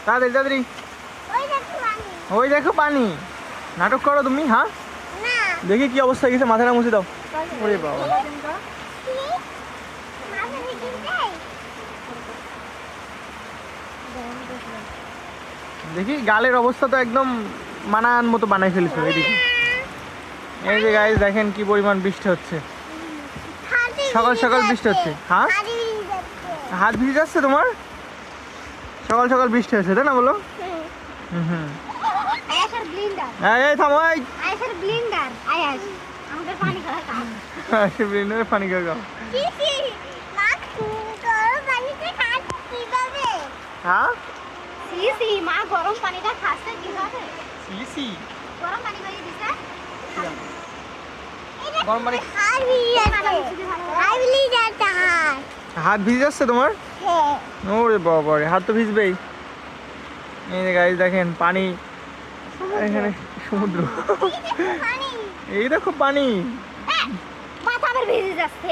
তাড়াতাড়ি তাড়াতাড়ি। ওই দেখো পানি। নাটক করো তুমি, হ্যাঁ? দেখি কি অবস্থা গেছে, মাথাটা মুছে দাও। ওরে বাবা, দেখি গালের অবস্থা তো একদম মানান মতো বানাই ফেলেছো। এদিকে এই যে গাইস দেখেন কি পরিমাণ বৃষ্টি হচ্ছে, সকাল সকাল বৃষ্টি হচ্ছে। হ্যাঁ, হাত ভিজে যাচ্ছে তোমার? সকাল সকাল বৃষ্টি হচ্ছে তাই না, বলো? হুম। এই থামো, এই ব্লেন্ডারে পানি খাও। হ্যাঁ, মা গরম পানিটা খাচ্ছে কিভাবে? সিসি গরম পানি করে দিছে। গরম পানি। হাত ভিজে যাচ্ছে তোমার? ওরে বাবা রে, হাত তো ভিজবেই। এই যে গাইস দেখেন পানি, এখানে সমুদ্র। এই দেখো পানি, মাথা আবার ভিজে যাচ্ছে।